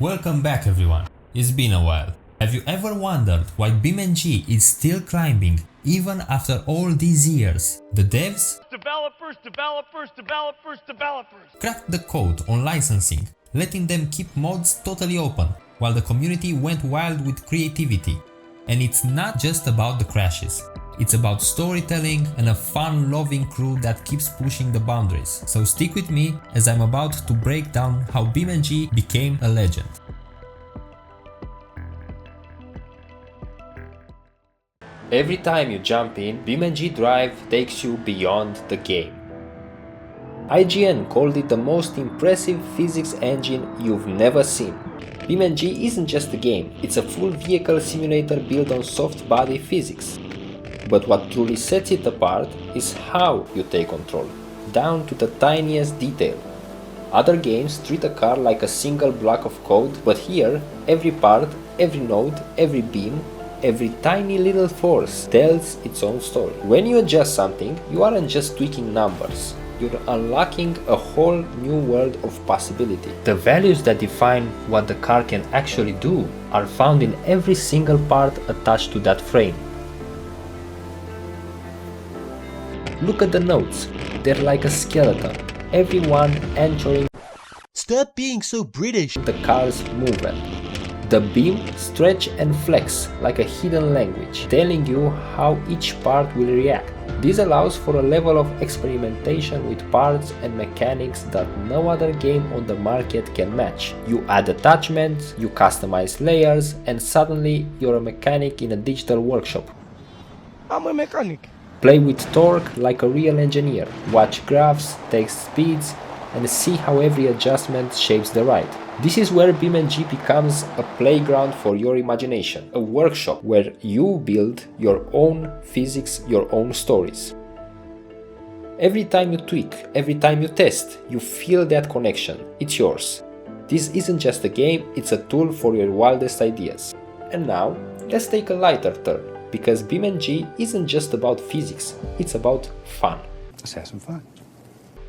Welcome back everyone, it's been a while. Have you ever wondered why BeamNG is still climbing even after all these years? The devs cracked the code on licensing, letting them keep mods totally open, while the community went wild with creativity. And it's not just about the crashes. It's about storytelling and a fun-loving crew that keeps pushing the boundaries. So stick with me as I'm about to break down how BeamNG became a legend. Every time you jump in, BeamNG Drive takes you beyond the game. IGN called it the most impressive physics engine you've never seen. BeamNG isn't just a game, it's a full vehicle simulator built on soft body physics. But what truly sets it apart is how you take control, down to the tiniest detail. Other games treat a car like a single block of code, but here, every part, every node, every beam, every tiny little force tells its own story. When you adjust something, you aren't just tweaking numbers, you're unlocking a whole new world of possibility. The values that define what the car can actually do are found in every single part attached to that frame. Look at the nodes, they're like a skeleton, every one ensuring Stop being so British! the car's movement. The beam stretch and flex like a hidden language, telling you how each part will react. This allows for a level of experimentation with parts and mechanics that no other game on the market can match. You add attachments, you customize layers, and suddenly you're a mechanic in a digital workshop. I'm a mechanic. Play with torque like a real engineer, watch graphs, take speeds, and see how every adjustment shapes the ride. This is where BeamNG becomes a playground for your imagination, a workshop where you build your own physics, your own stories. Every time you tweak, every time you test, you feel that connection, it's yours. This isn't just a game, it's a tool for your wildest ideas. And now, let's take a lighter turn, because BeamNG isn't just about physics, it's about fun. Let's have some fun.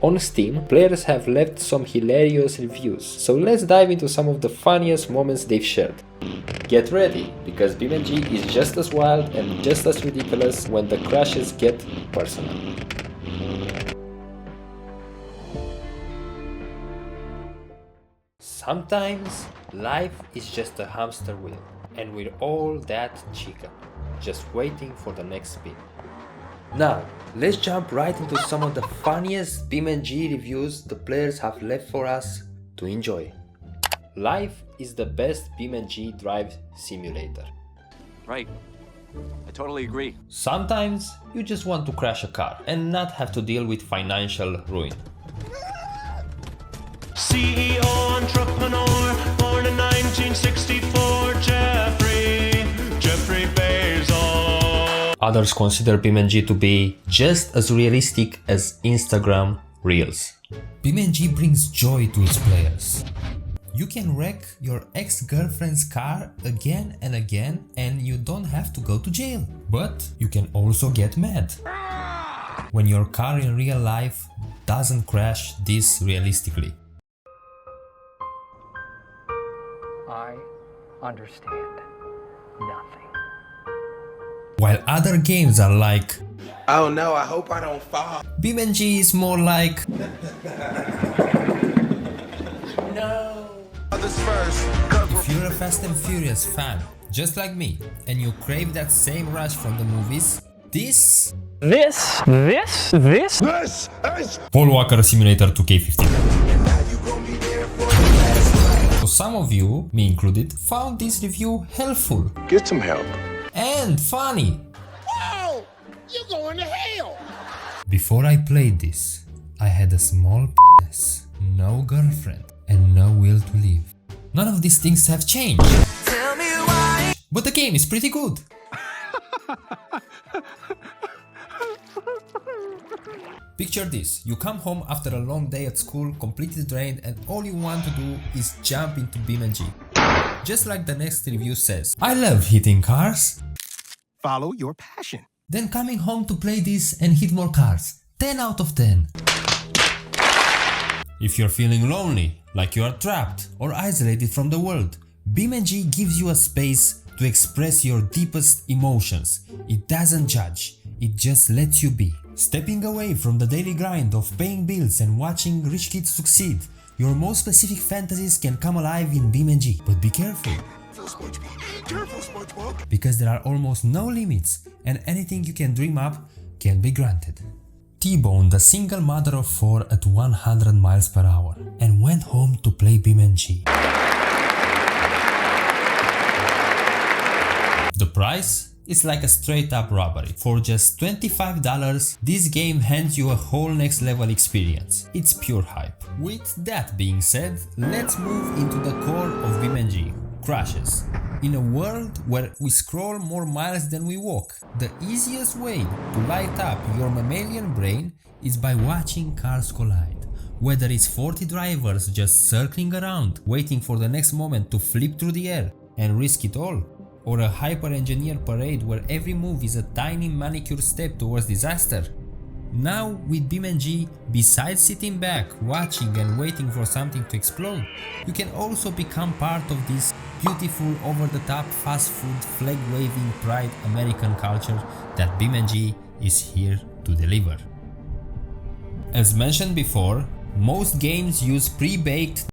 On Steam, players have left some hilarious reviews, so let's dive into some of the funniest moments they've shared. Get ready, because BeamNG is just as wild and just as ridiculous when the crashes get personal. Sometimes life is just a hamster wheel, and we're all that chicken, just waiting for the next spin. Now, let's jump right into some of the funniest BeamNG reviews the players have left for us to enjoy. Life is the best BeamNG drive simulator. Right. I totally agree. Sometimes you just want to crash a car and not have to deal with financial ruin. CEO, entrepreneur, born in 1964, Jeffrey Bezos. Others consider BeamNG to be just as realistic as Instagram Reels. BeamNG brings joy to its players. You can wreck your ex-girlfriend's car again and again and you don't have to go to jail. But you can also get mad when your car in real life doesn't crash this realistically. I understand nothing. While other games are like, oh no, I hope I don't fall. BeamNG is more like, No. Others first. if you're a Fast and Furious fan, just like me, and you crave that same rush from the movies, this This is Paul Walker Simulator 2K15. So some of you, me included, found this review helpful Get some help. and funny. Oh, you're going to hell. Before I played this, I had a small penis, no girlfriend, and no will to live. None of these things have changed. Tell me why. But the game is pretty good. Picture this, you come home after a long day at school, completely drained, and all you want to do is jump into BeamNG. Just like the next review says, I love hitting cars. Follow your passion. Then coming home to play this and hit more cars. 10 out of 10. If you're feeling lonely, like you are trapped or isolated from the world, BeamNG gives you a space to express your deepest emotions. It doesn't judge, it just lets you be. Stepping away from the daily grind of paying bills and watching rich kids succeed, your most specific fantasies can come alive in BeamNG. But be careful. Careful, SpongeBob. Because there are almost no limits and anything you can dream up can be granted. T-boned a single mother of 4 at 100 miles per hour and went home to play BeamNG. The price is like a straight up robbery. For just $25, this game hands you a whole next level experience. It's pure hype. With that being said, let's move into the core of BeamNG, crashes. In a world where we scroll more miles than we walk, the easiest way to light up your mammalian brain is by watching cars collide. Whether it's 40 drivers just circling around, waiting for the next moment to flip through the air and risk it all, or a hyper-engineered parade where every move is a tiny manicured step towards disaster. Now with BeamNG, besides sitting back, watching and waiting for something to explode, you can also become part of this beautiful, over-the-top, fast-food, flag-waving pride American culture that BeamNG is here to deliver. As mentioned before, most games use pre-baked.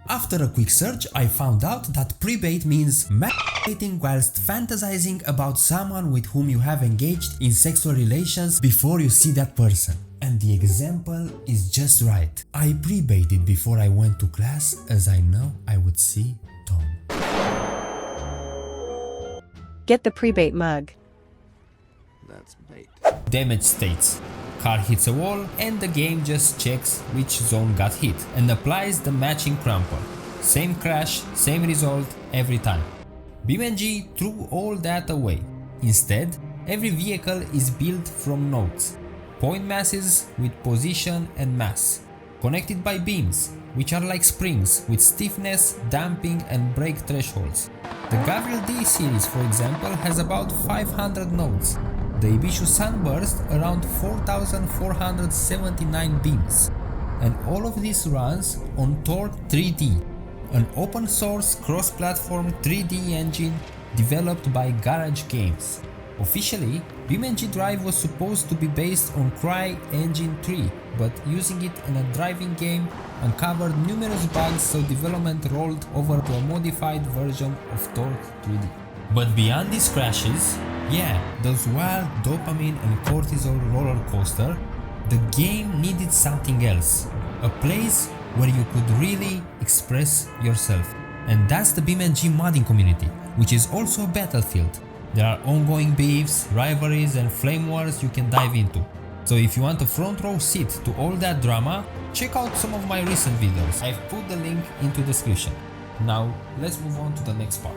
After a quick search, I found out that pre-bait means masturbating whilst fantasizing about someone with whom you have engaged in sexual relations before you see that person. And the example is just right. I pre-baited before I went to class as I know I would see Tom. Get the pre-bait mug. That's bait. Damage states. Car hits a wall and the game just checks which zone got hit and applies the matching crumple. Same crash, same result every time. BeamNG threw all that away. Instead, every vehicle is built from nodes, point masses with position and mass, connected by beams, which are like springs with stiffness, damping and brake thresholds. The Gabriel D series, for example, has about 500 nodes. The Ibisu Sunburst around 4,479 beams. And all of this runs on Torque 3D, an open source cross-platform 3D engine developed by Garage Games. Officially, BeamNG Drive was supposed to be based on CryEngine 3, but using it in a driving game uncovered numerous bugs, so development rolled over to a modified version of Torque 3D. But beyond these crashes, yeah, those wild dopamine and cortisol roller coaster, the game needed something else, a place where you could really express yourself. And that's the BeamNG modding community, which is also a battlefield. There are ongoing beefs, rivalries and flame wars you can dive into. So if you want a front row seat to all that drama, check out some of my recent videos. I've put the link into the description. Now let's move on to the next part.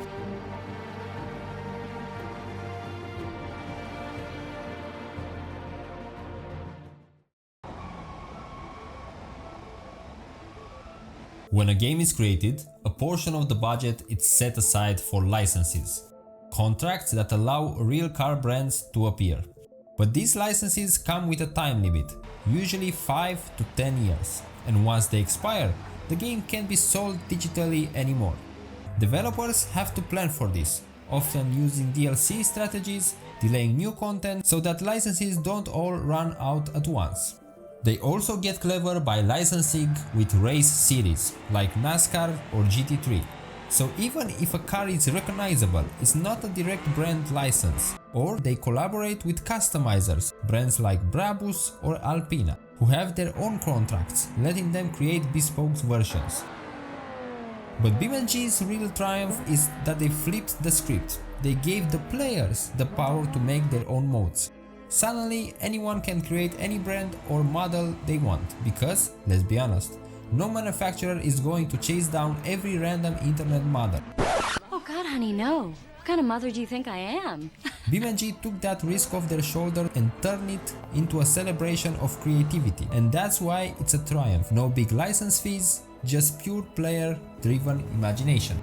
When a game is created, a portion of the budget is set aside for licenses, contracts that allow real car brands to appear. But these licenses come with a time limit, usually 5 to 10 years, and once they expire, the game can't be sold digitally anymore. Developers have to plan for this, often using DLC strategies, delaying new content so that licenses don't all run out at once. They also get clever by licensing with race series like NASCAR or GT3. So even if a car is recognizable, it's not a direct brand license. Or they collaborate with customizers, brands like Brabus or Alpina, who have their own contracts, letting them create bespoke versions. But BeamNG's real triumph is that they flipped the script. They gave the players the power to make their own modes. Suddenly, anyone can create any brand or model they want, because, let's be honest, no manufacturer is going to chase down every random internet model. Oh god, honey, no. What kind of mother do you think I am? BeamNG took that risk off their shoulder and turned it into a celebration of creativity, and that's why it's a triumph. No big license fees, just pure player-driven imagination.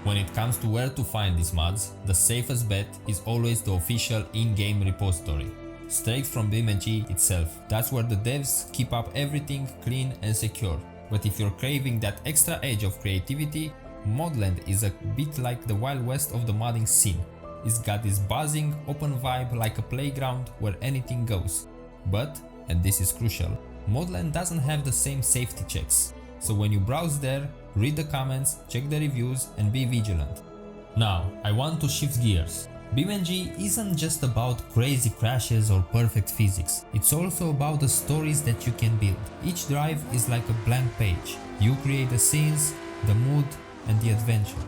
When it comes to where to find these mods, the safest bet is always the official in-game repository. straight from BeamNG itself. That's where the devs keep up everything clean and secure. But if you're craving that extra edge of creativity, Modland is a bit like the Wild West of the modding scene. It's got this buzzing, open vibe like a playground where anything goes. But, and this is crucial, Modland doesn't have the same safety checks. So when you browse there, read the comments, check the reviews and be vigilant. Now, I want to shift gears. BeamNG isn't just about crazy crashes or perfect physics, it's also about the stories that you can build. Each drive is like a blank page. You create the scenes, the mood and the adventure.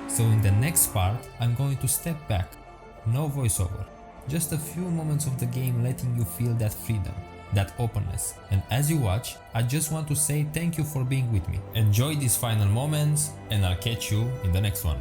So in the next part, I'm going to step back. No voiceover. Just a few moments of the game letting you feel that freedom, that openness. And as you watch, I just want to say thank you for being with me. Enjoy these final moments and I'll catch you in the next one.